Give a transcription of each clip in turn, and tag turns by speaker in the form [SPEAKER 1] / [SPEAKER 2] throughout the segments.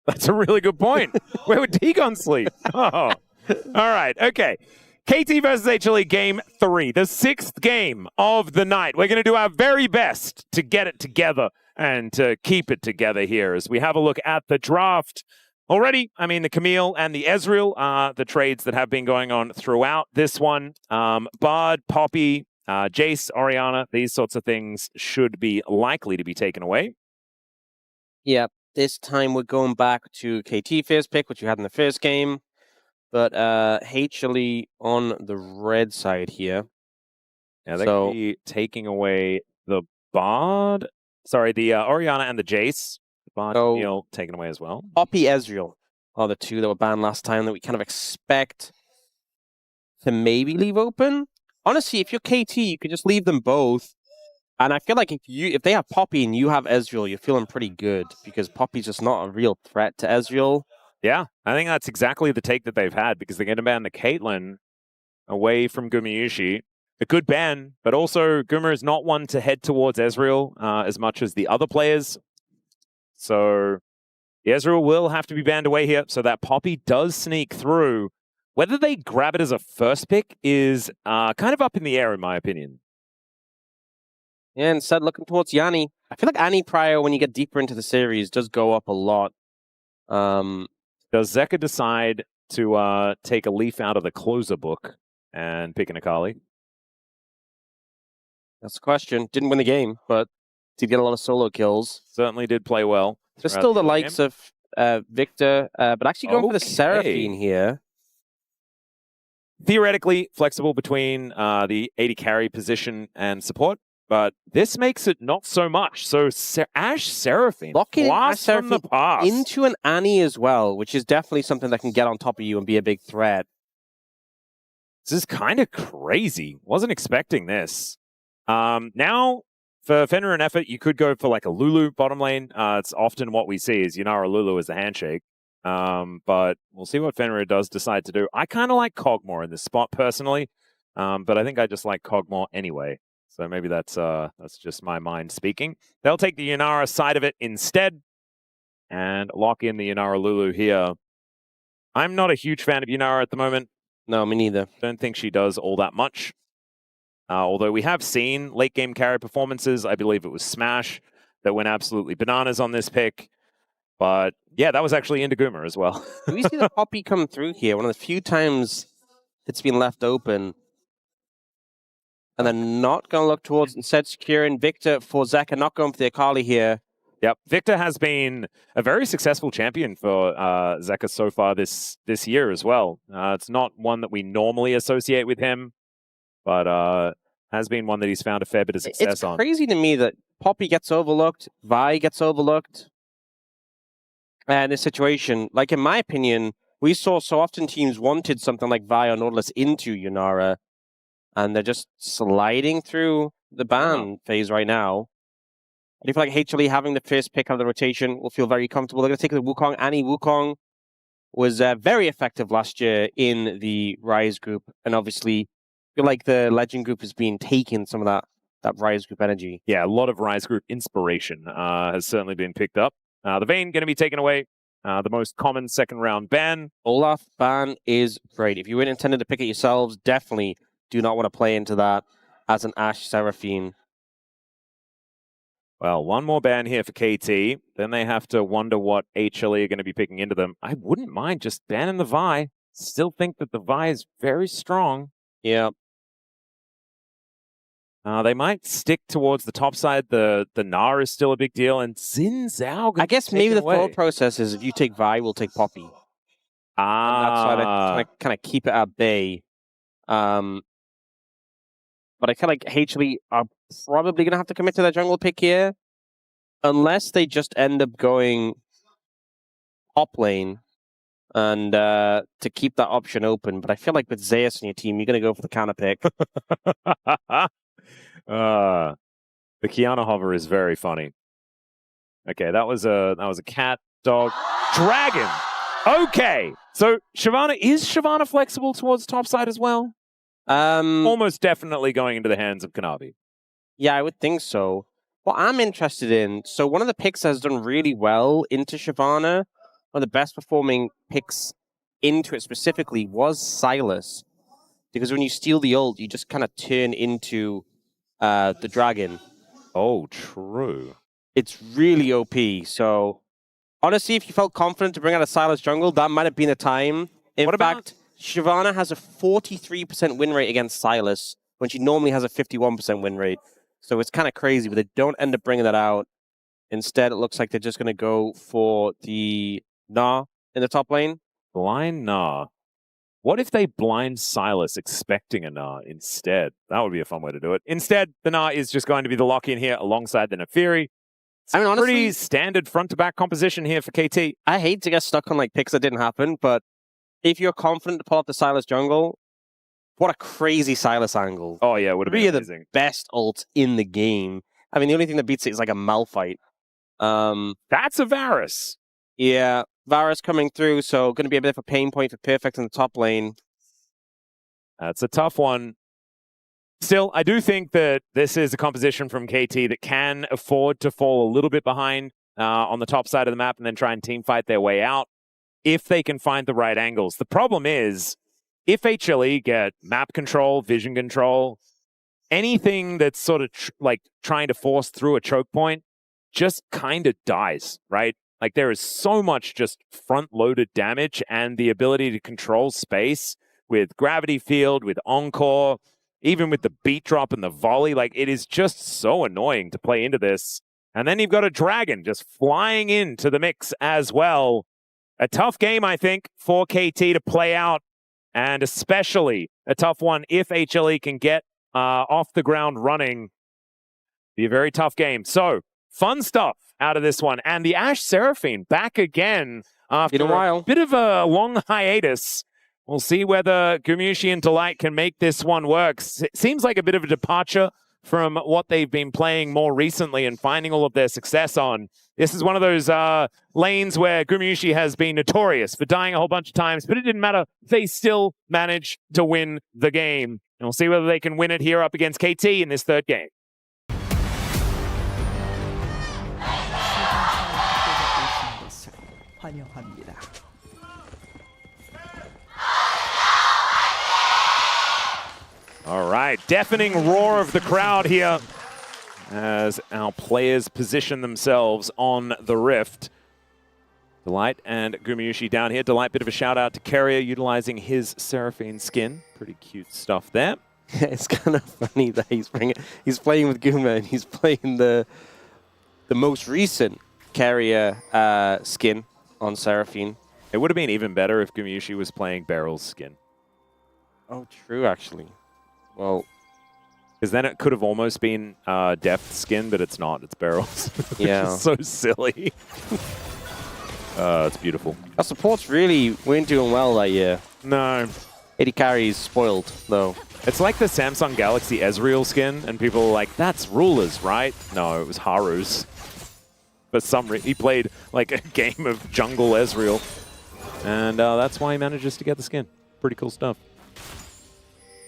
[SPEAKER 1] That's a really good point. Where would Dagon sleep? Oh. All right. Okay. KT versus HLE game 3, the 6th game of the night. We're going to do our very best to get it together and to keep it together here as we have a look at the draft. Already, I mean, the Camille and the Ezreal are the trades that have been going on throughout this one. Bard, Poppy, Jace, Orianna, these sorts of things should be likely to be taken away.
[SPEAKER 2] Yeah, this time we're going back to KT first pick, which you had in the first game. But HLE on the red side here.
[SPEAKER 1] Yeah, they're going to be taking away the Bard. Sorry, the Orianna and the Jace. The Bard Camille taken away as well.
[SPEAKER 2] Poppy, Ezreal are the two that were banned last time that we kind of expect to maybe leave open. Honestly, if you're KT, you could just leave them both. And I feel like if they have Poppy and you have Ezreal, you're feeling pretty good because Poppy's just not a real threat to Ezreal.
[SPEAKER 1] Yeah, I think that's exactly the take that they've had because they're going to ban the Caitlyn away from Gumayusi. A good ban, but also Guma is not one to head towards Ezreal as much as the other players. So the Ezreal will have to be banned away here so that Poppy does sneak through. Whether they grab it as a first pick is kind of up in the air, in my opinion.
[SPEAKER 2] Yeah, instead looking towards Yanni. I feel like Annie prior, when you get deeper into the series, does go up a lot.
[SPEAKER 1] Does Zeka decide to take a leaf out of the closer book and pick an Akali?
[SPEAKER 2] That's the question. Didn't win the game, but did get a lot of solo kills.
[SPEAKER 1] Certainly did play well.
[SPEAKER 2] There's still the likes of Viktor, but actually going for the Seraphine here.
[SPEAKER 1] Theoretically flexible between the AD carry position and support, but this makes it not so much. So Ashe Seraphine,
[SPEAKER 2] locking
[SPEAKER 1] Ashe from the past
[SPEAKER 2] into an Annie as well, which is definitely something that can get on top of you and be a big threat.
[SPEAKER 1] This is kind of crazy. Wasn't expecting this. Now, for FenRir and effort, you could go for like a Lulu bottom lane. It's often what we see is Yunara Lulu as the handshake. But we'll see what FenRir does decide to do. I kind of like Kog'Maw in this spot personally, but I think I just like Kog'Maw anyway. So maybe that's just my mind speaking. They'll take the Yunara side of it instead and lock in the Yunara Lulu here. I'm not a huge fan of Yunara at the moment.
[SPEAKER 2] No, me neither.
[SPEAKER 1] Don't think she does all that much. Although we have seen late game carry performances. I believe it was Smash that went absolutely bananas on this pick. But yeah, that was actually into Guma as well.
[SPEAKER 2] Do we see the Poppy come through here? One of the few times it's been left open. And then not going to look towards, instead securing Viktor for Zeka, not going for the Akali here.
[SPEAKER 1] Yep, Viktor has been a very successful champion for Zeka so far this year as well. It's not one that we normally associate with him, but has been one that he's found a fair bit of success on.
[SPEAKER 2] It's crazy to me that Poppy gets overlooked, Vi gets overlooked. And this situation, like in my opinion, we saw so often teams wanted something like Vi or Nautilus into Yunara, and they're just sliding through the ban phase right now. I feel like HLE having the first pick out of the rotation will feel very comfortable. They're going to take the Wukong. Annie Wukong was very effective last year in the Rise group, and obviously I feel like the Legend group has been taking some of that Rise group energy.
[SPEAKER 1] Yeah, a lot of Rise group inspiration has certainly been picked up. The Vayne going to be taken away. The most common second round ban.
[SPEAKER 2] Olaf ban is great. If you were intended to pick it yourselves, definitely do not want to play into that as an Ashe Seraphine.
[SPEAKER 1] Well, one more ban here for KT. Then they have to wonder what HLE are going to be picking into them. I wouldn't mind just banning the Vi. Still think that the Vi is very strong.
[SPEAKER 2] Yeah.
[SPEAKER 1] They might stick towards the top side. The Gnar is still a big deal, and Xin Zhao.
[SPEAKER 2] I guess maybe the thought process is if you take Vi, we'll take Poppy. And that's why they kind of keep it at bay. But I feel like HLE are probably going to have to commit to their jungle pick here, unless they just end up going top lane and to keep that option open. But I feel like with Zeus on your team, you're going to go for the counter pick.
[SPEAKER 1] The Kiana hover is very funny. Okay, that was a cat, dog, dragon. Okay, so Shyvana, is Shyvana flexible towards topside as well? Almost definitely going into the hands of Kanavi.
[SPEAKER 2] Yeah, I would think so. What I'm interested in, so one of the picks that has done really well into Shyvana one of the best performing picks into it specifically was Sylas. Because when you steal the ult, you just kind of turn into the dragon.
[SPEAKER 1] Oh, true.
[SPEAKER 2] It's really OP. So, honestly, if you felt confident to bring out a Sylas jungle, that might have been the time. In fact, Shyvana has a 43% win rate against Sylas, when she normally has a 51% win rate. So it's kind of crazy, but they don't end up bringing that out. Instead, it looks like they're just going to go for the Gnar in the top lane.
[SPEAKER 1] Blind Gnar. What if they blind Sylas expecting a Gnar instead? That would be a fun way to do it. Instead, the Gnar is just going to be the lock-in here alongside the Naafiri. It's
[SPEAKER 2] I mean, honestly,
[SPEAKER 1] pretty standard front-to-back composition here for KT.
[SPEAKER 2] I hate to get stuck on like picks that didn't happen, but if you're confident to pull off the Sylas jungle, what a crazy Sylas angle.
[SPEAKER 1] Oh, yeah, it would have been amazing.
[SPEAKER 2] The best ult in the game. I mean, the only thing that beats it is like a Malphite.
[SPEAKER 1] That's a Varus.
[SPEAKER 2] Yeah, Varus coming through, so going to be a bit of a pain point for Perfect in the top lane.
[SPEAKER 1] That's a tough one. Still, I do think that this is a composition from KT that can afford to fall a little bit behind on the top side of the map and then try and team fight their way out if they can find the right angles. The problem is, if HLE get map control, vision control, anything that's sort of like trying to force through a choke point just kind of dies, right? Like there is so much just front-loaded damage and the ability to control space with Gravity Field, with Encore, even with the beat drop and the volley. Like it is just so annoying to play into this. And then you've got a dragon just flying into the mix as well. A tough game, I think, for KT to play out, and especially a tough one if HLE can get off the ground running. Be a very tough game. So, fun stuff out of this one. And the Ashe Seraphine back again after a bit of a long hiatus. We'll see whether Gumayusi and Delight can make this one work. It seems like a bit of a departure from what they've been playing more recently and finding all of their success on. This is one of those lanes where Gumayusi has been notorious for dying a whole bunch of times, but it didn't matter. They still managed to win the game. And we'll see whether they can win it here up against KT in this third game. All right, deafening roar of the crowd here as our players position themselves on the Rift. Delight and Gumayusi down here. Delight, bit of a shout out to Carrier utilizing his Seraphine skin. Pretty cute stuff there.
[SPEAKER 2] It's kind of funny that he's playing with Guma and he's playing the most recent Carrier skin on Seraphine.
[SPEAKER 1] It would have been even better if Gumayusi was playing Beryl's skin.
[SPEAKER 2] Oh, true, actually. Well,
[SPEAKER 1] because then it could have almost been Depth skin, but it's not. It's Beryl's.
[SPEAKER 2] Yeah.
[SPEAKER 1] So silly. It's beautiful.
[SPEAKER 2] Our supports really weren't doing well that year.
[SPEAKER 1] No.
[SPEAKER 2] AD carries spoiled, though.
[SPEAKER 1] It's like the Samsung Galaxy Ezreal skin, and people are like, that's Ruler's, right? No, it was Haru's. For some reason, he played like a game of jungle Ezreal. And that's why he manages to get the skin. Pretty cool stuff.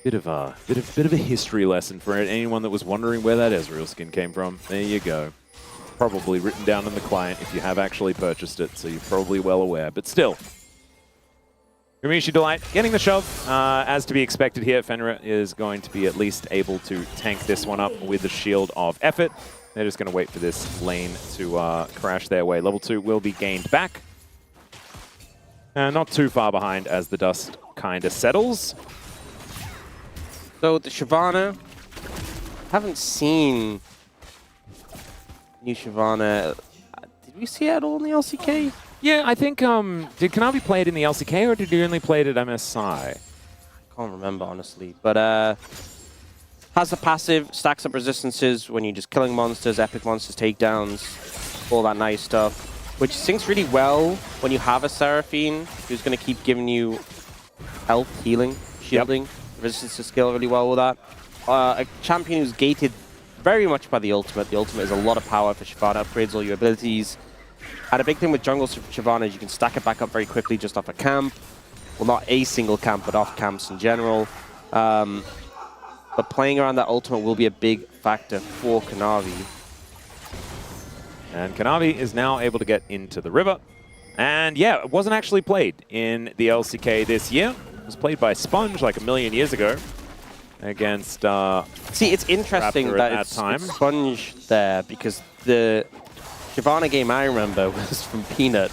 [SPEAKER 1] Bit of a history lesson for anyone that was wondering where that Ezreal skin came from. There you go. Probably written down in the client if you have actually purchased it, so you're probably well aware. But still, Gumayusi Delight getting the shove. As to be expected here, FenRir is going to be at least able to tank this one up with the Shield of Effort. They're just going to wait for this lane to crash their way. Level 2 will be gained back. Not too far behind as the dust kind of settles.
[SPEAKER 2] So the Shyvana, haven't seen new Shyvana. Did we see it at all in the LCK?
[SPEAKER 1] Yeah, I think, did Kanavi play it in the LCK or did he only play it at MSI?
[SPEAKER 2] I can't remember, honestly. But has the passive, stacks up resistances when you're just killing monsters, epic monsters, takedowns, all that nice stuff. Which syncs really well when you have a Seraphine who's going to keep giving you health, healing, shielding. Yep. Resistance to skill really well with that. A champion who's gated very much by the ultimate. The ultimate is a lot of power for Shyvana, upgrades all your abilities. And a big thing with jungle Shyvana is you can stack it back up very quickly just off a camp. Well, not a single camp, but off camps in general. But playing around that ultimate will be a big factor for Kanavi.
[SPEAKER 1] And Kanavi is now able to get into the river. And yeah, it wasn't actually played in the LCK this year. It was played by Sponge like a million years ago against
[SPEAKER 2] See, it's interesting
[SPEAKER 1] Raptor
[SPEAKER 2] that
[SPEAKER 1] at
[SPEAKER 2] it's
[SPEAKER 1] time.
[SPEAKER 2] Sponge there, because the Shyvana game I remember was from Peanut.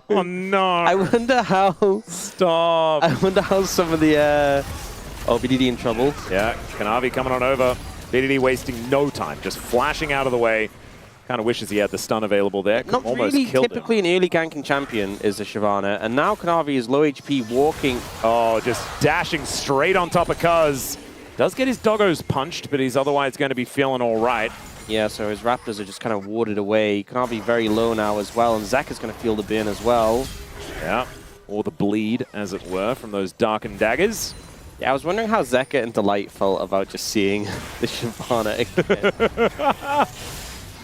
[SPEAKER 1] Oh no!
[SPEAKER 2] I wonder how...
[SPEAKER 1] Stop!
[SPEAKER 2] I wonder how some of the... Oh, BDD in trouble.
[SPEAKER 1] Yeah, Kanavi coming on over. BDD wasting no time, just flashing out of the way. Kind of wishes he had the stun available there.
[SPEAKER 2] Not
[SPEAKER 1] Almost
[SPEAKER 2] really
[SPEAKER 1] killed
[SPEAKER 2] typically
[SPEAKER 1] him.
[SPEAKER 2] an early ganking champion is the Shyvana, and now Kanavi is low HP, walking.
[SPEAKER 1] Oh, just dashing straight on top of Cuzz. Does get his doggos punched, but he's otherwise going to be feeling all right.
[SPEAKER 2] Yeah, so his Raptors are just kind of warded away. Kanavi very low now as well, and Zeka's going to feel the burn as well.
[SPEAKER 1] Yeah, or the bleed, as it were, from those darkened daggers.
[SPEAKER 2] Yeah, I was wondering how Zeka and Delight felt about just seeing the Shyvana again.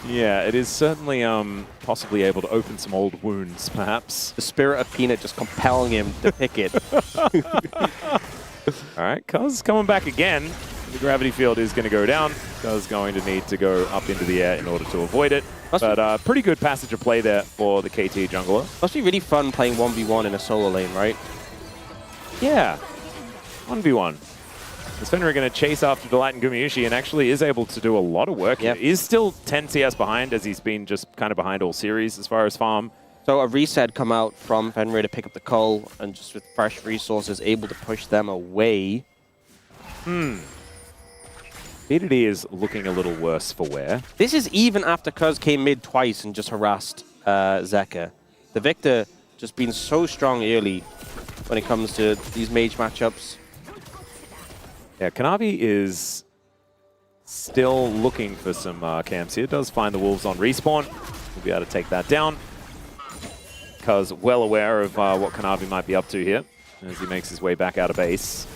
[SPEAKER 1] Yeah, it is certainly possibly able to open some old wounds, perhaps.
[SPEAKER 2] The spirit of Peanut just compelling him to pick it.
[SPEAKER 1] All right, Cuzz coming back again. The gravity field is going to go down. Cuzz going to need to go up into the air in order to avoid it. But pretty good passage of play there for the KT jungler.
[SPEAKER 2] Must be really fun playing 1v1 in a solo lane, right?
[SPEAKER 1] Yeah, 1v1. Is FenRir going to chase after Delight and Gumayusi and actually is able to do a lot of work.
[SPEAKER 2] Yep.
[SPEAKER 1] He is still 10 CS behind, as he's been just kind of behind all series as far as farm.
[SPEAKER 2] So a reset come out from FenRir to pick up the cull, and just with fresh resources able to push them away.
[SPEAKER 1] BDD is looking a little worse for wear.
[SPEAKER 2] This is even after Cuzz came mid twice and just harassed Zeka. The Viktor just been so strong early when it comes to these mage matchups.
[SPEAKER 1] Yeah, Kanavi is still looking for some camps here. Does find the Wolves on respawn. We'll be able to take that down. Cuzz well aware of what Kanavi might be up to here as he makes his way back out of base.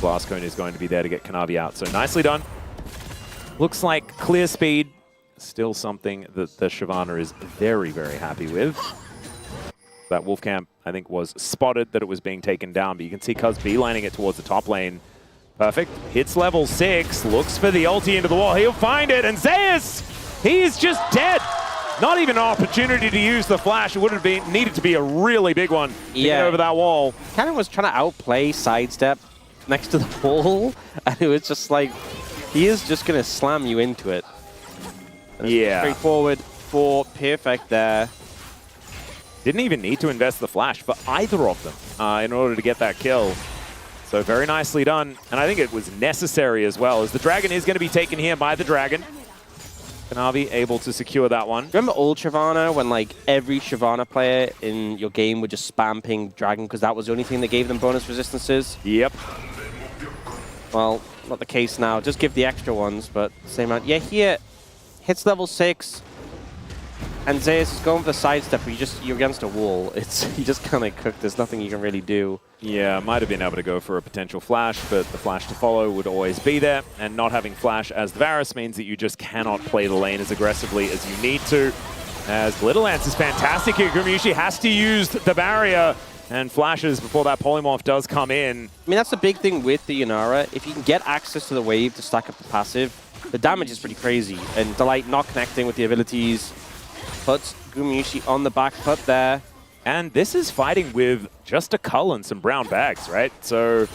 [SPEAKER 1] Blast Cone is going to be there to get Kanavi out. So nicely done. Looks like clear speed. Still something that the Shyvana is very, very happy with. That Wolf camp, I think, was spotted that it was being taken down, but you can see Cuzz beelining it towards the top lane. Perfect. Hits level 6. Looks for the ulti into the wall. He'll find it. And Zeus, he is just dead. Not even an opportunity to use the flash. It would have been needed to be a really big one to get over that wall.
[SPEAKER 2] Kind of was trying to outplay sidestep next to the wall, and it was just like, he is just going to slam you into it.
[SPEAKER 1] Yeah.
[SPEAKER 2] Straightforward for Perfect there.
[SPEAKER 1] Didn't even need to invest the flash for either of them in order to get that kill. So very nicely done. And I think it was necessary as well, as the dragon is going to be taken here by the dragon. Kanavi able to secure that one.
[SPEAKER 2] Remember old Shyvana, when like every Shyvana player in your game would just spam ping dragon because that was the only thing that gave them bonus resistances?
[SPEAKER 1] Yep.
[SPEAKER 2] Well, not the case now. Just give the extra ones, but same amount. Yeah, here, hits level 6. And Zeus is going for the sidestep, but you're against a wall. You just kind of cooked. There's nothing you can really do.
[SPEAKER 1] Yeah, might have been able to go for a potential flash, but the flash to follow would always be there. And not having flash as the Varus means that you just cannot play the lane as aggressively as you need to. As Little Ants is fantastic here. Gumayusi has to use the barrier and flashes before that polymorph does come in.
[SPEAKER 2] I mean, that's the big thing with the Yunara. If you can get access to the wave to stack up the passive, the damage is pretty crazy. And Delight not connecting with the abilities puts Gumayusi on the back foot there.
[SPEAKER 1] And this is fighting with just a cull and some brown bags, right? So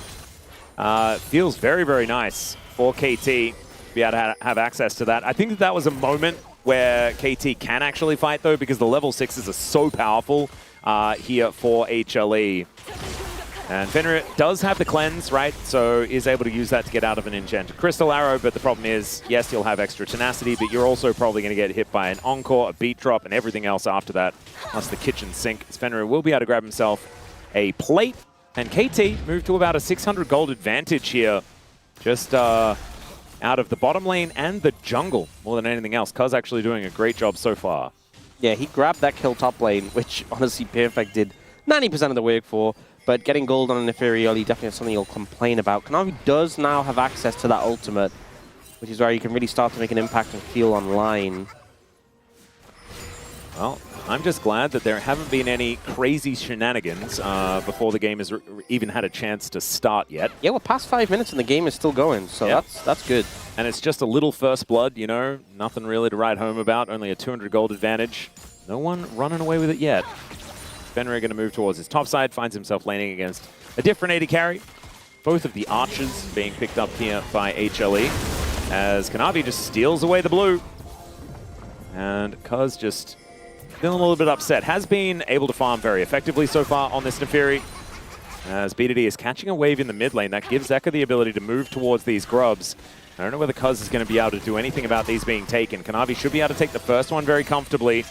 [SPEAKER 1] feels very, very nice for KT to be able to have access to that. I think that was a moment where KT can actually fight, though, because the level 6s are so powerful here for HLE. And FenRir does have the cleanse, right? So is able to use that to get out of an enchanted crystal arrow. But the problem is, yes, you'll have extra tenacity, but you're also probably going to get hit by an encore, a beat drop, and everything else after that. Plus the kitchen sink. FenRir will be able to grab himself a plate. And KT moved to about a 600 gold advantage here. Just out of the bottom lane and the jungle more than anything else. Cuzz actually doing a great job so far.
[SPEAKER 2] Yeah, he grabbed that kill top lane, which honestly Perfect did 90% of the work for. But getting gold on an Naafiri early definitely something you'll complain about. Kanavi does now have access to that ultimate, which is where you can really start to make an impact and feel online.
[SPEAKER 1] Well, I'm just glad that there haven't been any crazy shenanigans before the game has even had a chance to start yet.
[SPEAKER 2] Yeah, we're past 5 minutes and the game is still going, so
[SPEAKER 1] yep.
[SPEAKER 2] that's good.
[SPEAKER 1] And it's just a little first blood, you know, nothing really to write home about, only a 200 gold advantage. No one running away with it yet. FenRir going to move towards his top side, finds himself laning against a different AD carry. Both of the archers being picked up here by HLE, as Kanavi just steals away the blue. And Cuzz just feeling a little bit upset. Has been able to farm very effectively so far on this Naafiri, as BDD is catching a wave in the mid lane. That gives Zeka the ability to move towards these grubs. I don't know whether Cuzz is going to be able to do anything about these being taken. Kanavi should be able to take the first one very comfortably.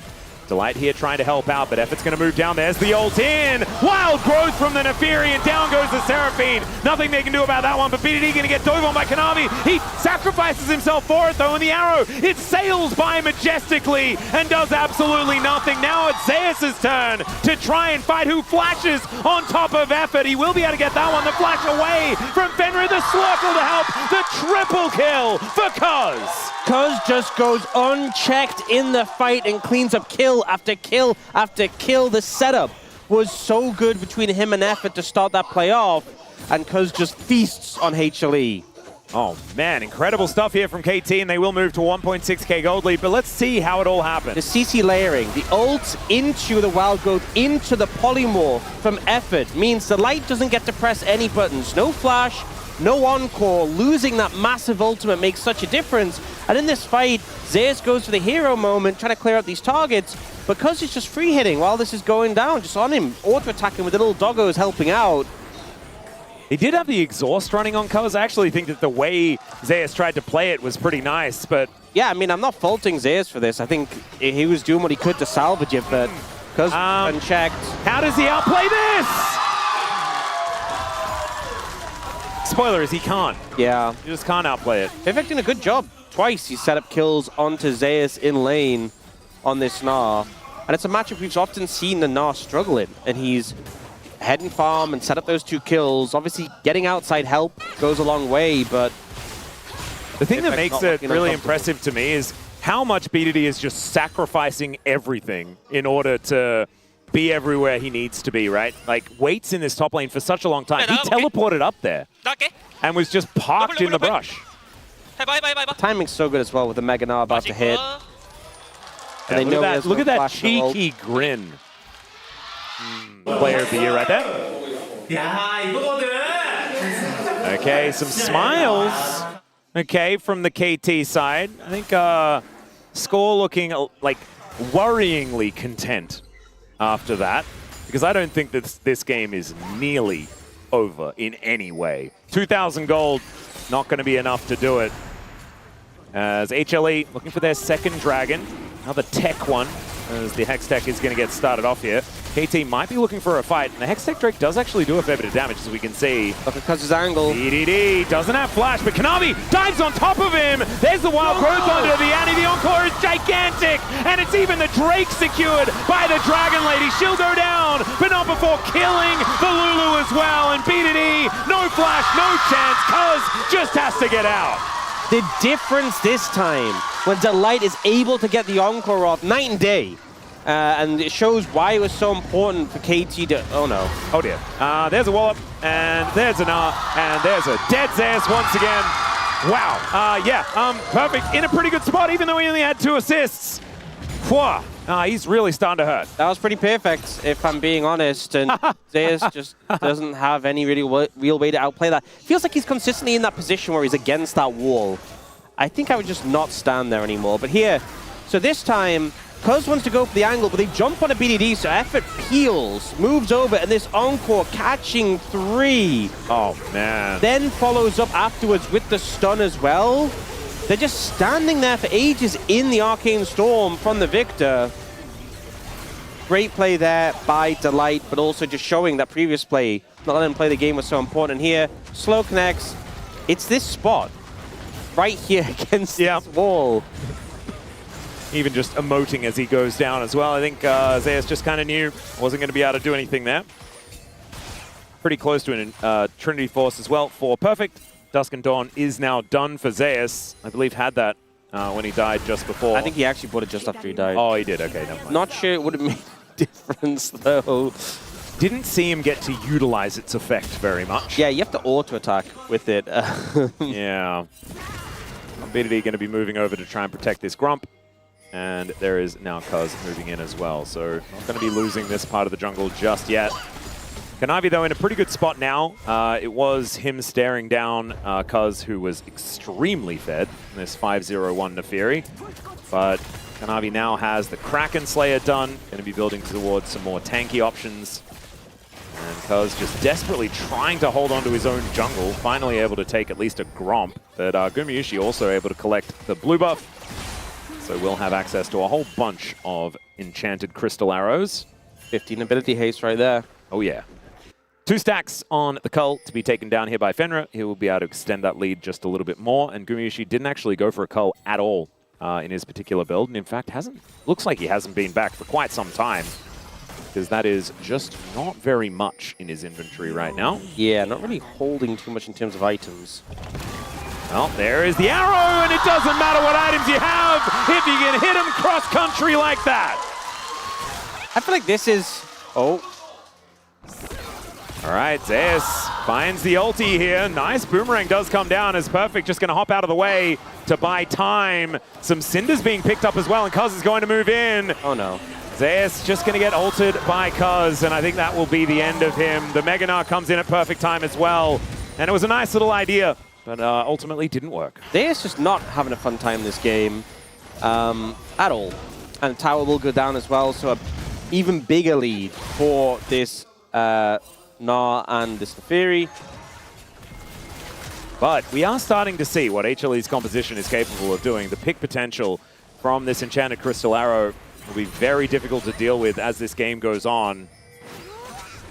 [SPEAKER 1] Delight here trying to help out, but Effort's going to move down. There's the ult in! Wild growth from the Naafiri, and down goes the Seraphine. Nothing they can do about that one, but BDD going to get dove on by Kanavi. He sacrifices himself for it, though, and the arrow, it sails by majestically and does absolutely nothing. Now it's Zeus' turn to try and fight, who flashes on top of Effort. He will be able to get that one. The flash away from FenRir, the Slurple to help, the triple kill for Cuzz.
[SPEAKER 2] Cuzz just goes unchecked in the fight and cleans up kill after kill after kill. The setup was so good between him and Effort to start that play off, and Cuzz just feasts on HLE.
[SPEAKER 1] Oh man, incredible stuff here from KT, and they will move to 1.6k gold lead, but let's see how it all happens.
[SPEAKER 2] The CC layering, the ult into the wild growth, into the polymorph from Effort means the Light doesn't get to press any buttons. No flash, no encore. Losing that massive ultimate makes such a difference. And in this fight, Zeus goes for the hero moment, trying to clear out these targets, but Cuzz is just free hitting while this is going down, just on him, auto-attacking with the little doggos helping out.
[SPEAKER 1] He did have the exhaust running on Cuzz. I actually think that the way Zeus tried to play it was pretty nice, but...
[SPEAKER 2] Yeah, I mean, I'm not faulting Zeus for this. I think he was doing what he could to salvage it, but Cuzz unchecked.
[SPEAKER 1] How does he outplay this? Spoiler is he can't.
[SPEAKER 2] Yeah.
[SPEAKER 1] He just can't outplay it.
[SPEAKER 2] Vivek doing a good job. Twice he set up kills onto Zeus in lane on this Gnar. And it's a matchup we've often seen the Gnar struggle in. And he's heading farm and set up those 2 kills. Obviously, getting outside help goes a long way, but...
[SPEAKER 1] The thing that makes it really impressive to me is how much BDD is just sacrificing everything in order to be everywhere he needs to be, right? Like, waits in this top lane for such a long time. He teleported up there and was just parked in the brush.
[SPEAKER 2] Timing's so good as well with the Mega Gnar about to hit.
[SPEAKER 1] And they know look at that cheeky grin. Player of the year right there. Okay, some smiles. Okay, from the KT side. I think Score looking like worryingly content after that, because I don't think that this game is nearly over in any way. 2,000 gold, not going to be enough to do it. As HLE looking for their second dragon, another tech one, as the Hextech is going to get started off here. KT might be looking for a fight, and the Hextech Drake does actually do a fair bit of damage, as we can see.
[SPEAKER 2] Look at Cuzz's angle.
[SPEAKER 1] BDD doesn't have flash, but Kanavi dives on top of him. There's the wild growth onto the Annie. The encore is gigantic, and it's even the Drake secured by the Dragon Lady. She'll go down, but not before killing the Lulu as well. And BDD, no flash, no chance. Cuzz just has to get out.
[SPEAKER 2] The difference this time, when Delight is able to get the encore off, night and day. And it shows why it was so important for KT to... Oh, no.
[SPEAKER 1] Oh, dear. There's a wallop, and there's an and there's a dead Zeus once again. Wow. Perfect. In a pretty good spot, even though he only had 2 assists. Whew. He's really starting to hurt.
[SPEAKER 2] That was pretty perfect, if I'm being honest. And Zeus just doesn't have any really real way to outplay that. Feels like he's consistently in that position where he's against that wall. I think I would just not stand there anymore. But here, so this time... Cuzz wants to go for the angle, but they jump on a BDD, so Effort peels, moves over, and this encore catching 3.
[SPEAKER 1] Oh, man.
[SPEAKER 2] Then follows up afterwards with the stun as well. They're just standing there for ages in the Arcane Storm from the Viktor. Great play there by Delight, but also just showing that previous play, not letting him play the game was so important. Here, slow connects. It's this spot, right here against this wall.
[SPEAKER 1] Even just emoting as he goes down as well. I think Zeus just kind of knew wasn't going to be able to do anything there. Pretty close to an Trinity Force as well for Perfect. Dusk and Dawn is now done for Zeus. I believe had that when he died just before.
[SPEAKER 2] I think he actually bought it just after he died.
[SPEAKER 1] Oh, he did. Okay, never mind.
[SPEAKER 2] Not sure it would have made a difference, though.
[SPEAKER 1] Didn't see him get to utilize its effect very much.
[SPEAKER 2] Yeah, you have to auto-attack with it.
[SPEAKER 1] Yeah. BDD going to be moving over to try and protect this Grump. And there is now Cuzz moving in as well. So not going to be losing this part of the jungle just yet. Kanavi, though, in a pretty good spot now. It was him staring down Cuzz, who was extremely fed in this 5-0-1 Naafiri. But Kanavi now has the Kraken Slayer done. Going to be building towards some more tanky options. And Cuzz just desperately trying to hold on to his own jungle. Finally able to take at least a Gromp. But Gumayusi also able to collect the blue buff. So we'll have access to a whole bunch of enchanted crystal arrows.
[SPEAKER 2] 15 ability haste right there.
[SPEAKER 1] Oh, yeah. 2 stacks on the Cull to be taken down here by FenRir. He will be able to extend that lead just a little bit more. And Gumayusi didn't actually go for a Cull at all in his particular build. And in fact, looks like he hasn't been back for quite some time. Because that is just not very much in his inventory right now.
[SPEAKER 2] Yeah, not really holding too much in terms of items.
[SPEAKER 1] Well, there is the arrow, and it doesn't matter what items you have if you can hit him cross-country like that.
[SPEAKER 2] I feel like this is... Oh.
[SPEAKER 1] All right, Zeus finds the ulti here. Nice boomerang does come down as Perfect just going to hop out of the way to buy time. Some cinders being picked up as well, and Cuzz is going to move in.
[SPEAKER 2] Oh, no.
[SPEAKER 1] Zeus just going to get ulted by Cuzz, and I think that will be the end of him. The Mega Gnar comes in at perfect time as well, and it was a nice little idea, but ultimately didn't work.
[SPEAKER 2] They're just not having a fun time this game at all. And the tower will go down as well, so an even bigger lead for this Gnar and this Naafiri.
[SPEAKER 1] But we are starting to see what HLE's composition is capable of doing. The pick potential from this enchanted crystal arrow will be very difficult to deal with as this game goes on.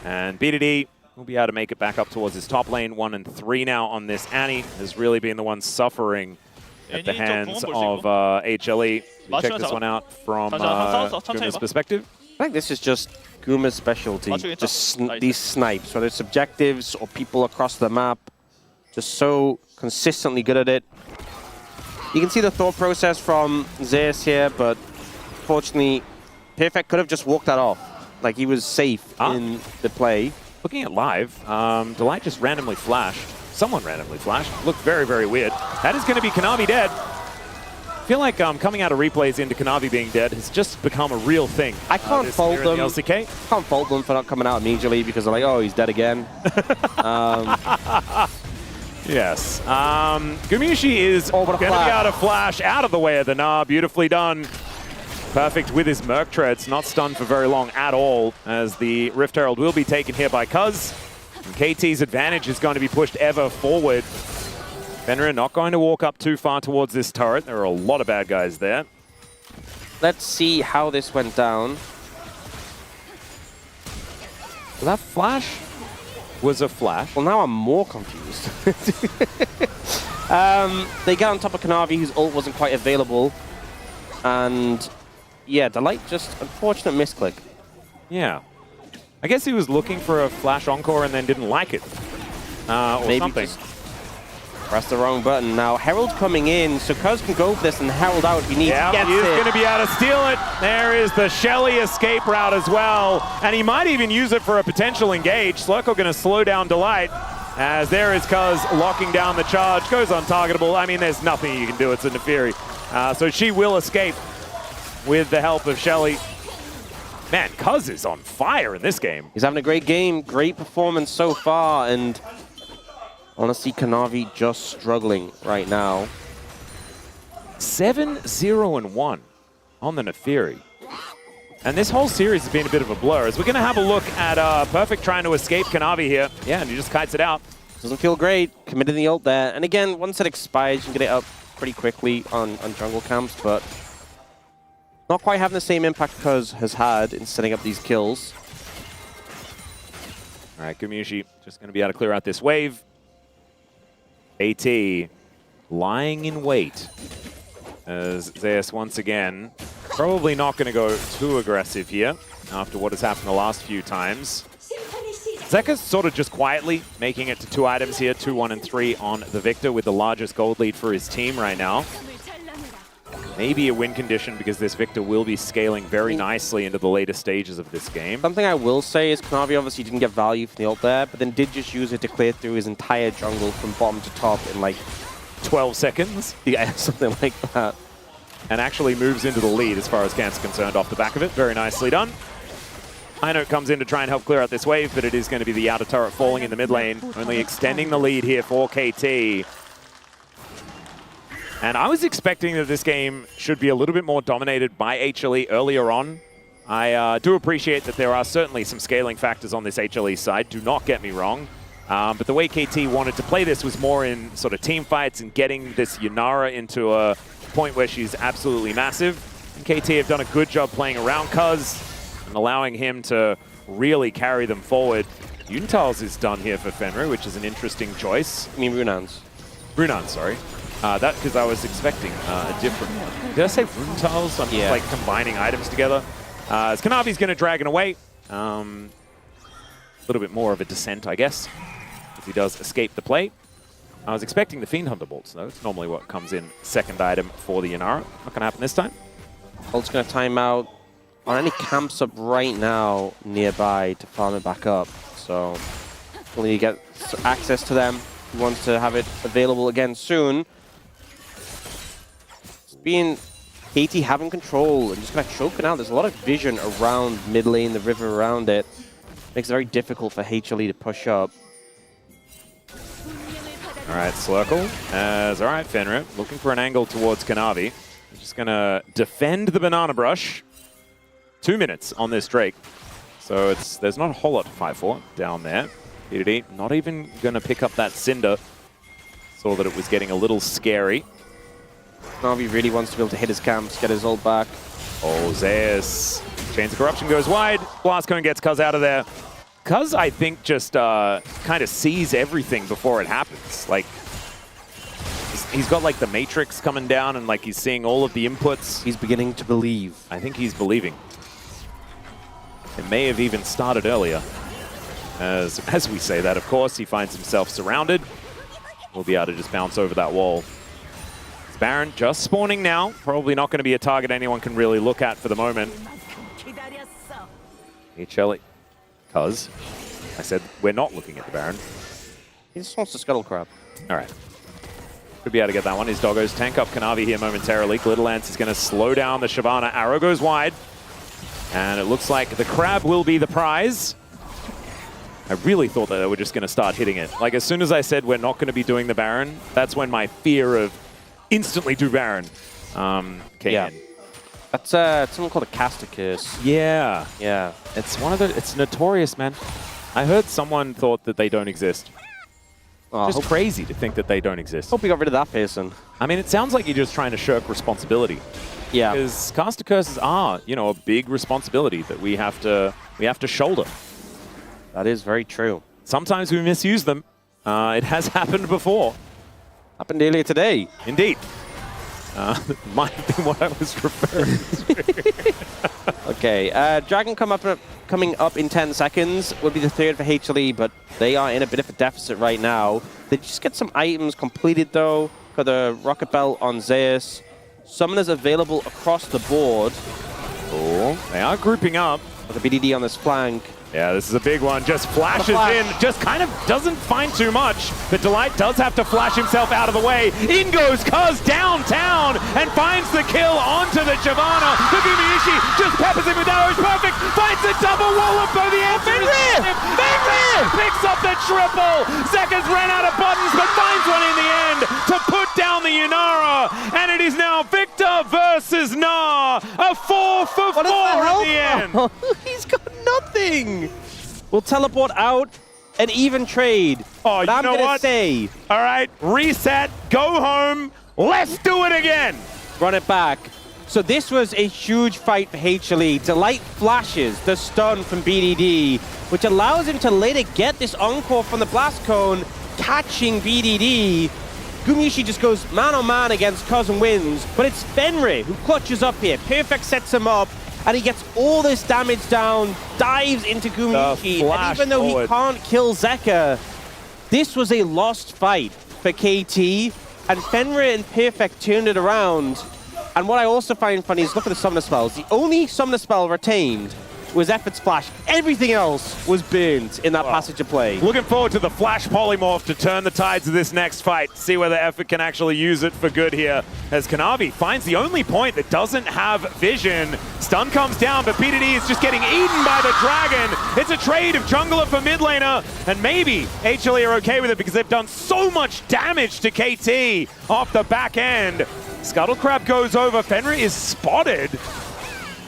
[SPEAKER 1] And BDD will be able to make it back up towards his top lane. 1 and 3 now on this. Annie has really been the one suffering at the hands of HLE. We check this one out from Guma's perspective.
[SPEAKER 2] I think this is just Guma's specialty. Just these snipes, whether it's objectives or people across the map. Just so consistently good at it. You can see the thought process from Zeus here, but unfortunately, Perfect could have just walked that off. Like, he was safe in the play.
[SPEAKER 1] Looking at live, Delight just randomly flashed. Someone randomly flashed. Looked very, very weird. That is going to be Kanavi dead. I feel like coming out of replays into Kanavi being dead has just become a real thing.
[SPEAKER 2] I can't fault them.
[SPEAKER 1] LCK.
[SPEAKER 2] Can't fault them for not coming out immediately because they're like, oh, he's dead again.
[SPEAKER 1] Yes. Gumayusi is going to be able to flash out of the way of the Gnar. Beautifully done. Perfect with his Merc Treads. Not stunned for very long at all, as the Rift Herald will be taken here by Cuzz. And KT's advantage is going to be pushed ever forward. FenRir not going to walk up too far towards this turret. There are a lot of bad guys there.
[SPEAKER 2] Let's see how this went down.
[SPEAKER 1] Well, that flash was a flash.
[SPEAKER 2] Well, now I'm more confused. They get on top of Kanavi, whose ult wasn't quite available. And yeah, Delight just unfortunate misclick.
[SPEAKER 1] Yeah. I guess he was looking for a flash encore and then didn't like it. Or
[SPEAKER 2] maybe
[SPEAKER 1] something.
[SPEAKER 2] Press the wrong button. Now Herald coming in, so Cuzz can go for this and Herald out if he needs to get it.
[SPEAKER 1] He's going to be able to steal it. There is the Shelly escape route as well. And he might even use it for a potential engage. Slurkle going to slow down Delight. As there is Cuzz locking down the charge. Goes untargetable. I mean, there's nothing you can do. It's a Naafiri. So she will escape with the help of Shelly. Man, Cuzz is on fire in this game.
[SPEAKER 2] He's having a great game. Great performance so far. And honestly, Kanavi just struggling right now.
[SPEAKER 1] 7-0-1 on the Naafiri. And this whole series has been a bit of a blur, as we're going to have a look at Perfect trying to escape Kanavi here. Yeah, and he just kites it out.
[SPEAKER 2] Doesn't feel great. Committed the ult there. And again, once it expires, you can get it up pretty quickly on jungle camps, but not quite having the same impact Cuzz has had in setting up these kills.
[SPEAKER 1] All right, Gumayusi just going to be able to clear out this wave. AT lying in wait as Zeus once again probably not going to go too aggressive here after what has happened the last few times. Zeka's sort of just quietly making it to 2 items here, 2, 1, and 3 on the Viktor with the largest gold lead for his team right now. Maybe a win condition because this Viktor will be scaling very nicely into the later stages of this game.
[SPEAKER 2] Something I will say is Kanavi obviously didn't get value from the ult there, but then did just use it to clear through his entire jungle from bottom to top in like
[SPEAKER 1] 12 seconds?
[SPEAKER 2] Yeah, something like that.
[SPEAKER 1] and actually moves into the lead as far as Camp's concerned off the back of it. Very nicely done. Inote comes in to try and help clear out this wave, but it is going to be the outer turret falling in the mid lane, only extending the lead here for KT. And I was expecting that this game should be a little bit more dominated by HLE earlier on. I do appreciate that there are certainly some scaling factors on this HLE side, do not get me wrong. But the way KT wanted to play this was more in sort of team fights and getting this Yunara into a point where she's absolutely massive. And KT have done a good job playing around Cuzz and allowing him to really carry them forward. Yuntals is done here for FenRir, which is an interesting choice.
[SPEAKER 2] I mean Runans.
[SPEAKER 1] Runan, sorry. That because I was expecting a different... Did I say Runtals? I'm just like combining items together. As Kanavi's going to Dragon away. A little bit more of a descent, I guess, if he does escape the play. I was expecting the Fiend Hunter bolts, though. It's normally what comes in second item for the Yunara. Not going to happen this time.
[SPEAKER 2] Bolt's going to time out on any camps up right now nearby to farm it back up. So when you get access to them, he wants to have it available again soon. It's being KT having control and just kind of choking out. There's a lot of vision around mid lane, the river around it. Makes it very difficult for HLE to push up.
[SPEAKER 1] All right, Slurkle. All right, FenRir looking for an angle towards Kanavi. He's just going to defend the Banana Brush. 2 minutes on this Drake. So there's not a whole lot to fight for down there. PDD not even going to pick up that Cinder. Saw that it was getting a little scary.
[SPEAKER 2] Kanavi really wants to be able to hit his camps, get his ult back.
[SPEAKER 1] Oh, Zeus. Chains of Corruption goes wide. Blast Cone gets Cuzz out of there. Cuzz, I think, just kind of sees everything before it happens. Like, he's got, like, the Matrix coming down and, like, he's seeing all of the inputs.
[SPEAKER 2] He's beginning to believe.
[SPEAKER 1] I think he's believing. It may have even started earlier. As we say that, of course, he finds himself surrounded. We'll be able to just bounce over that wall. It's Baron just spawning now. Probably not going to be a target anyone can really look at for the moment. HLE. Cuzz. I said we're not looking at the Baron.
[SPEAKER 2] He just wants to scuttle crab.
[SPEAKER 1] All right. Could be able to get that one. His doggos tank up Kanavi here momentarily. Glitterlance is going to slow down the Shyvana. Arrow goes wide. And it looks like the crab will be the prize. I really thought that they were just going to start hitting it. Like, as soon as I said we're not going to be doing the Baron, that's when my fear of instantly do Baron came in.
[SPEAKER 2] That's something called a caster curse.
[SPEAKER 1] Yeah.
[SPEAKER 2] Yeah.
[SPEAKER 1] It's one of the... It's notorious, man. I heard someone thought that they don't exist. Oh, just crazy to think that they don't exist.
[SPEAKER 2] Hope we got rid of that person.
[SPEAKER 1] I mean, it sounds like you're just trying to shirk responsibility.
[SPEAKER 2] Yeah.
[SPEAKER 1] Because caster curses are, you know, a big responsibility that we have to shoulder.
[SPEAKER 2] That is very true.
[SPEAKER 1] Sometimes we misuse them. It has happened before.
[SPEAKER 2] Happened earlier today.
[SPEAKER 1] Indeed. Might have been what I was referring to.
[SPEAKER 2] Okay, Dragon coming up in 10 seconds would be the third for HLE, but they are in a bit of a deficit right now. They just get some items completed though. Got the Rocket Belt on Zeus. Summoners available across the board.
[SPEAKER 1] Oh, they are grouping up.
[SPEAKER 2] With the BDD on this flank.
[SPEAKER 1] Yeah, this is a big one. Just flashes in. Just kind of doesn't find too much. But Delight does have to flash himself out of the way. In goes Cuzz downtown and finds the kill onto the Shyvana. The Gumayusi just peppers him with arrows. Perfect. Finds the double wallop by the end. FenRir! Picks up the triple. Zeka's ran out of buttons, but finds one in the end to put down the Yunara. And it is now Viktor versus Gnar. A 4 for 4 in the end.
[SPEAKER 2] He's got nothing. We'll teleport out and even trade.
[SPEAKER 1] Oh, you know what?
[SPEAKER 2] Say,
[SPEAKER 1] all right, reset, go home, let's do it again.
[SPEAKER 2] Run it back. So this was a huge fight for HLE. Delight flashes the stun from BDD, which allows him to later get this encore from the Blast Cone, catching BDD. Gumayusi just goes man on man against Cuzz and wins, but it's FenRir who clutches up here. Perfect sets him up, and he gets all this damage down, dives into Gumayusi, and even though he can't kill Zeka, this was a lost fight for KT, and FenRir and Perfect turned it around. And what I also find funny is look at the summoner spells. The only summoner spell retained was Effort's flash. Everything else was burned in that passage of play.
[SPEAKER 1] Looking forward to the flash polymorph to turn the tides of this next fight. See whether Effort can actually use it for good here. As Kanavi finds the only point that doesn't have vision. Stun comes down, but PDD is just getting eaten by the dragon. It's a trade of jungler for mid laner. And maybe HLE are okay with it because they've done so much damage to KT off the back end. Scuttle Crab goes over. FenRir is spotted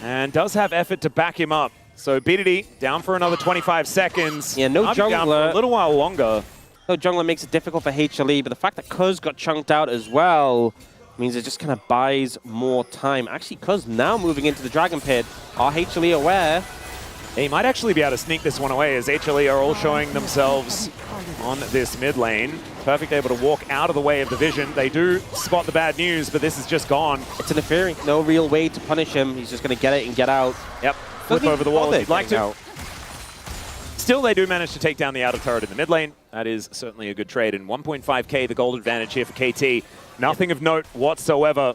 [SPEAKER 1] and does have Effort to back him up. So BDD down for another 25 seconds.
[SPEAKER 2] Yeah, no
[SPEAKER 1] jungler. Down for a little while longer.
[SPEAKER 2] No jungler makes it difficult for HLE, but the fact that Cuzz got chunked out as well means it just kind of buys more time. Actually, Cuzz now moving into the Dragon Pit. Are HLE aware?
[SPEAKER 1] He might actually be able to sneak this one away as HLE are all showing themselves on this mid lane. Perfect able to walk out of the way of the vision. They do spot the bad news, but this is just gone.
[SPEAKER 2] It's an Naafiri. No real way to punish him. He's just going to get it and get out.
[SPEAKER 1] Yep. Flip over the wall if you'd like to. Out. Still, they do manage to take down the outer turret in the mid lane. That is certainly a good trade. And 1.5k, the gold advantage here for KT. Nothing of note whatsoever.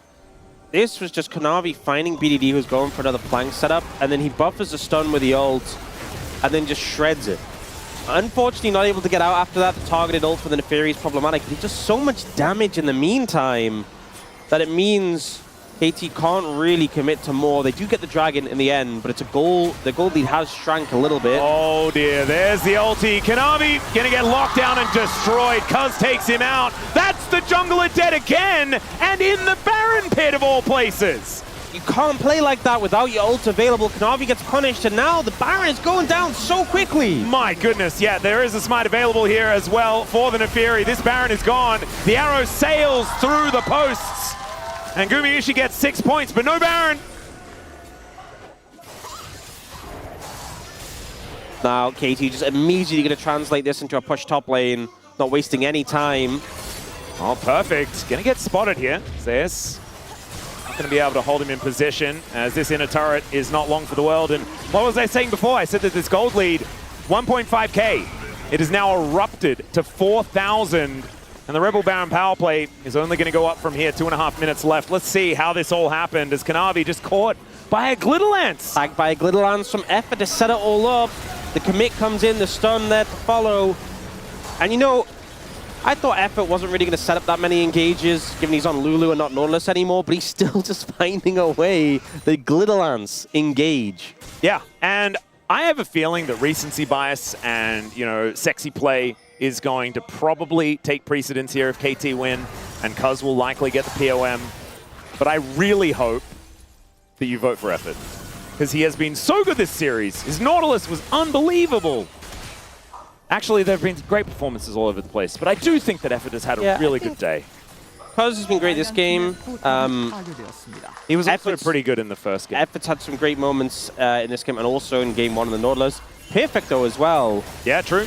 [SPEAKER 2] This was just Kanavi finding BDD who's going for another plank setup, and then he buffers the stun with the ult, and then just shreds it. Unfortunately, not able to get out after that. The targeted ult for the Naafiri is problematic. He does so much damage in the meantime that it means KT can't really commit to more. They do get the dragon in the end, but it's a goal. The gold lead has shrank a little bit.
[SPEAKER 1] Oh dear, there's the ulti. Kanavi gonna get locked down and destroyed. Cuzz takes him out. That's the jungler dead again, and in the Baron pit of all places.
[SPEAKER 2] You can't play like that without your ult available. Kanavi gets punished, and now the Baron is going down so quickly.
[SPEAKER 1] My goodness, yeah, there is a smite available here as well for the Naafiri. This Baron is gone. The arrow sails through the posts. And Gumayusi gets 6 points, but no Baron.
[SPEAKER 2] Now, KT just immediately going to translate this into a push top lane, not wasting any time.
[SPEAKER 1] Oh, perfect. Gonna get spotted here. Zeus not gonna be able to hold him in position as this inner turret is not long for the world. And what was I saying before? I said that this gold lead, 1.5k. It is now erupted to 4,000. And the Rebel Baron power play is only going to go up from here. 2.5 minutes left. Let's see how this all happened as Kanavi just caught by a Glitterlance.
[SPEAKER 2] Tagged by a Glitterlance from Effort to set it all up. The commit comes in, the stun there to follow. And you know, I thought Effort wasn't really going to set up that many engages, given he's on Lulu and not Nautilus anymore, but he's still just finding a way. The Glitterlance engage.
[SPEAKER 1] Yeah, and I have a feeling that recency bias and, you know, sexy play is going to probably take precedence here if KT win, and Cuzz will likely get the POM. But I really hope that you vote for Effort, because he has been so good this series. His Nautilus was unbelievable. Actually, there have been great performances all over the place, but I do think that Effort has had a really good day.
[SPEAKER 2] Cuzz has been great this game.
[SPEAKER 1] He was also pretty good in the first game.
[SPEAKER 2] Effort's had some great moments in this game, and also in game 1 of the Nautilus. Perfect though as well.
[SPEAKER 1] Yeah, true.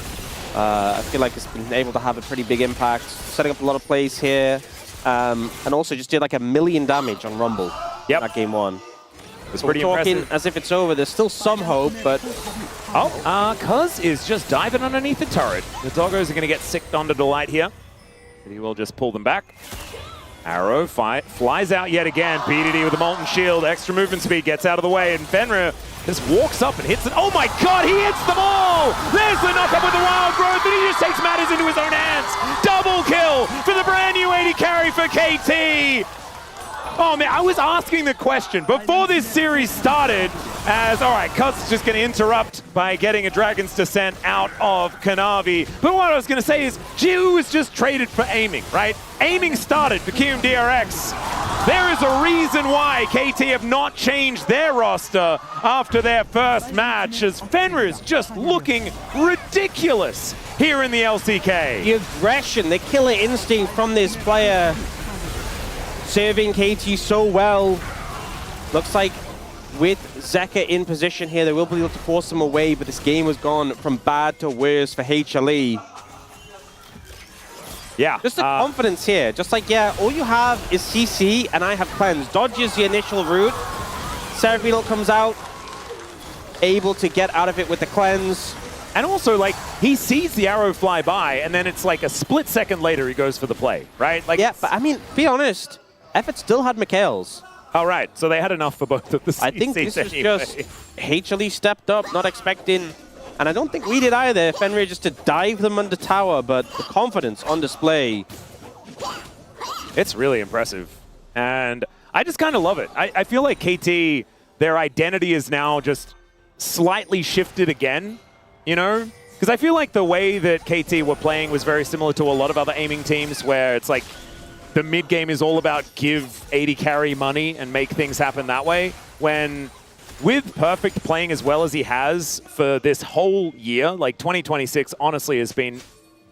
[SPEAKER 2] I feel like it's been able to have a pretty big impact, setting up a lot of plays here, and also just did like 1 million damage on Rumble in that game 1.
[SPEAKER 1] It's
[SPEAKER 2] so
[SPEAKER 1] pretty impressive.
[SPEAKER 2] As if it's over. There's still some hope, but...
[SPEAKER 1] Cuzz is just diving underneath the turret. The doggos are going to get sicked onto the light here, but he will just pull them back. Arrow flies out yet again. BDD with the Molten Shield, extra movement speed, gets out of the way, and FenRir just walks up and hits it. Oh my god, he hits them all! There's the knock-up with the Wild Growth, and he just takes matters into his own hands. Double kill for the brand new AD carry for KT! Oh man, I was asking the question before this series started as, all right, Cuzz is just going to interrupt by getting a Dragon's Descent out of Kanavi. But what I was going to say is, Jiu was just traded for aiming, right? Aiming started for KMDRX. There is a reason why KT have not changed their roster after their first match, as FenRir is just looking ridiculous here in the LCK.
[SPEAKER 2] The aggression, the killer instinct from this player, serving KT so well. Looks like with Zeka in position here, they will be able to force him away, but this game has gone from bad to worse for HLE.
[SPEAKER 1] Yeah.
[SPEAKER 2] Just the confidence here. Just like, yeah, all you have is CC, and I have Cleanse. Dodges the initial route. Seraphine comes out, able to get out of it with the Cleanse.
[SPEAKER 1] And also, like, he sees the arrow fly by, and then it's like a split second later he goes for the play, right? Like,
[SPEAKER 2] yeah, but I mean, be honest, Effort still had Mikhail's.
[SPEAKER 1] All right, so they had enough for both of the CCs.
[SPEAKER 2] I think this is
[SPEAKER 1] anyway.
[SPEAKER 2] just HLE stepped up, not expecting, and I don't think we did either. FenRir just to dive them under tower, but the confidence on display.
[SPEAKER 1] It's really impressive, and I just kind of love it. I feel like KT, their identity is now just slightly shifted again, you know? Because I feel like the way that KT were playing was very similar to a lot of other aiming teams where it's like the mid game is all about give AD carry money and make things happen that way. When with Perfect playing as well as he has for this whole year, like 2026 honestly has been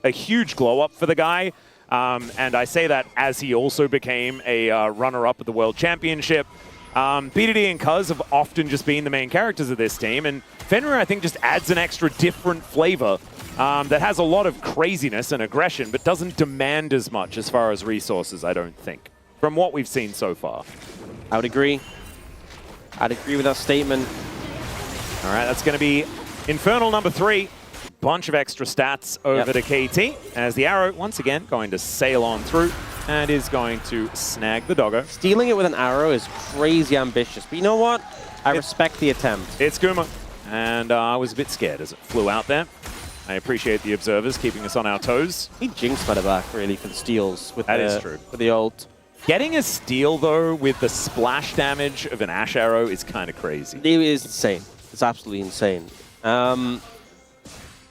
[SPEAKER 1] a huge glow up for the guy. And I say that as he also became a runner-up at the World Championship. BDD and Cuzz have often just been the main characters of this team, and FenRir, I think, just adds an extra different flavor that has a lot of craziness and aggression, but doesn't demand as much as far as resources, I don't think, from what we've seen so far.
[SPEAKER 2] I would agree. I'd agree with that statement.
[SPEAKER 1] All right, that's going to be Infernal number 3. Bunch of extra stats over to KT, as the arrow, once again, going to sail on through and is going to snag the doggo.
[SPEAKER 2] Stealing it with an arrow is crazy ambitious, but you know what? I respect the attempt.
[SPEAKER 1] It's Guma, and I was a bit scared as it flew out there. I appreciate the observers keeping us on our toes.
[SPEAKER 2] He jinxed my back, really, for the steals with
[SPEAKER 1] is true.
[SPEAKER 2] With the ult.
[SPEAKER 1] Getting a steal, though, with the splash damage of an Ashe arrow is kind of crazy.
[SPEAKER 2] It is insane. It's absolutely insane.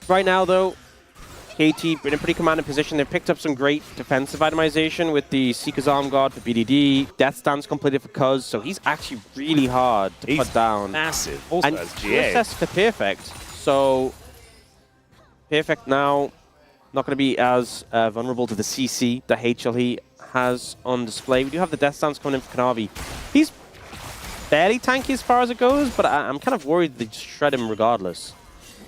[SPEAKER 2] Right now, though, KT in a pretty commanding position. They've picked up some great defensive itemization with the Seeker's Arm Guard for BDD. Death Stance completed for Cuzz, so he's actually really hard to put down.
[SPEAKER 1] Massive. Also
[SPEAKER 2] and
[SPEAKER 1] has GA.
[SPEAKER 2] access to Perfect. So Perfect now not going to be as vulnerable to the CC that HLE has on display. We do have the Death Stance coming in for Kanavi. He's fairly tanky as far as it goes, but I'm kind of worried they shred him regardless.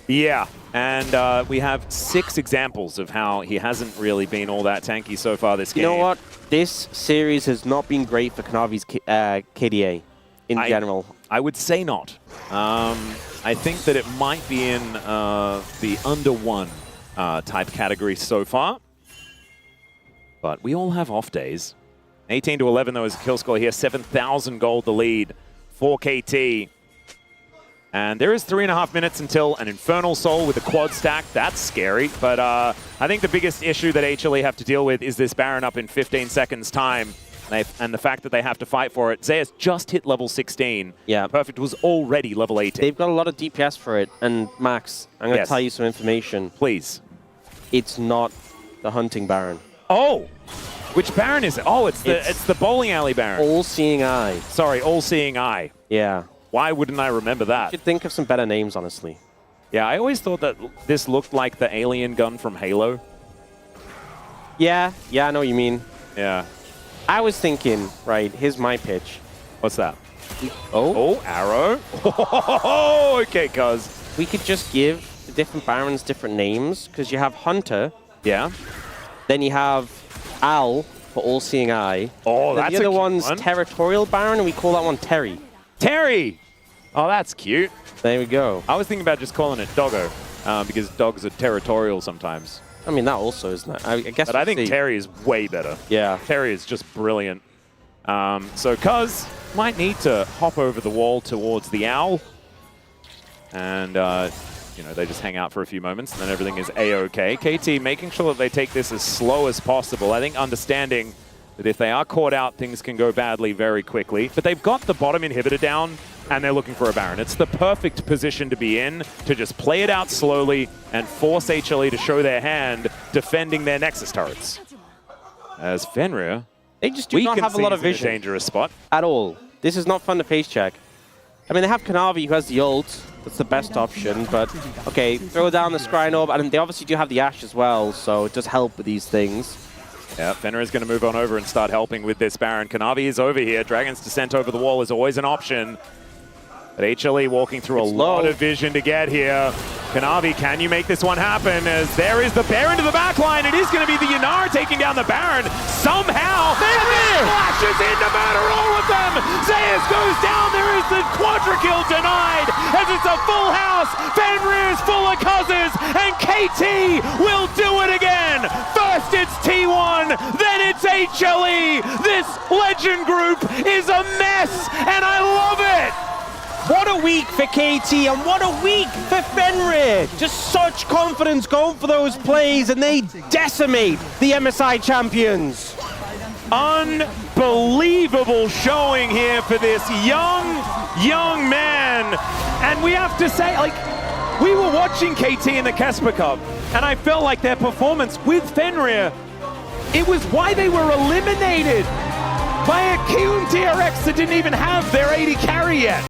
[SPEAKER 1] Yeah, and we have 6 examples of how he hasn't really been all that tanky so far this game.
[SPEAKER 2] You know what? This series has not been great for Kanavi's KDA in general.
[SPEAKER 1] I would say not. I think that it might be in the under 1 type category so far. But we all have off days. 18 to 11 though is a kill score here. 7,000 gold the lead for KT. And there is 3.5 minutes until an Infernal Soul with a quad stack. That's scary. But I think the biggest issue that HLE have to deal with is this Baron up in 15 seconds time. And the fact that they have to fight for it. Zeus just hit level 16.
[SPEAKER 2] Yeah.
[SPEAKER 1] Perfect was already level 18.
[SPEAKER 2] They've got a lot of DPS for it. And Max, I'm going to tell you some information.
[SPEAKER 1] Please.
[SPEAKER 2] It's not the Hunting Baron.
[SPEAKER 1] Oh! Which Baron is it? Oh, it's the Bowling Alley Baron.
[SPEAKER 2] All-Seeing Eye.
[SPEAKER 1] Sorry, All-Seeing Eye.
[SPEAKER 2] Yeah.
[SPEAKER 1] Why wouldn't I remember that?
[SPEAKER 2] You should think of some better names, honestly.
[SPEAKER 1] Yeah, I always thought that this looked like the alien gun from Halo.
[SPEAKER 2] Yeah, I know what you mean.
[SPEAKER 1] Yeah.
[SPEAKER 2] I was thinking, right, here's my pitch.
[SPEAKER 1] What's that?
[SPEAKER 2] Oh,
[SPEAKER 1] arrow. Oh, okay, Cuzz.
[SPEAKER 2] We could just give the different Barons different names, because you have Hunter.
[SPEAKER 1] Yeah.
[SPEAKER 2] Then you have Al for All-Seeing Eye.
[SPEAKER 1] Oh, that's a
[SPEAKER 2] the other
[SPEAKER 1] cute
[SPEAKER 2] one's
[SPEAKER 1] one.
[SPEAKER 2] Territorial Baron, and we call that one Terry.
[SPEAKER 1] Terry! Oh, that's cute.
[SPEAKER 2] There we go.
[SPEAKER 1] I was thinking about just calling it Doggo, because dogs are territorial sometimes.
[SPEAKER 2] I mean, that also isn't it? I guess.
[SPEAKER 1] But I think Terry is way better.
[SPEAKER 2] Yeah.
[SPEAKER 1] Terry is just brilliant. So Cuzz might need to hop over the wall towards the owl. And, you know, they just hang out for a few moments, and then everything is A-OK. KT making sure that they take this as slow as possible. I think understanding that if they are caught out, things can go badly very quickly. But they've got the bottom inhibitor down, and they're looking for a Baron. It's the perfect position to be in, to just play it out slowly and force HLE to show their hand defending their Nexus turrets. As FenRir,
[SPEAKER 2] they just do not have a lot of vision.
[SPEAKER 1] In a dangerous spot.
[SPEAKER 2] At all. This is not fun to face check. I mean, they have Kanavi who has the ult. That's the best option, but okay, throw down the Scrying Orb, and they obviously do have the Ashe as well, so it does help with these things.
[SPEAKER 1] Yeah, FenRir is going to move on over and start helping with this Baron. Kanavi is over here. Dragon's Descent over the wall is always an option. But HLE walking through a lot of vision to get here. Kanavi, can you make this one happen? As there is the Baron to the back line. It is going to be the Yunara taking down the Baron. Somehow, FenRir flashes in to murder all of them. Zeus goes down. There is the quadra kill denied as it's a full house. FenRir is full of Cuzzes, and KT will do it again. First it's T1, then it's HLE! This legend group is a mess, and I love it!
[SPEAKER 2] What a week for KT and what a week for FenRir. Just such confidence going for those plays and they decimate the MSI champions.
[SPEAKER 1] Unbelievable showing here for this young man. And we have to say, like, we were watching KT in the Casper Cup and I felt like their performance with FenRir, it was why they were eliminated by a Kiun TRX that didn't even have their AD carry yet.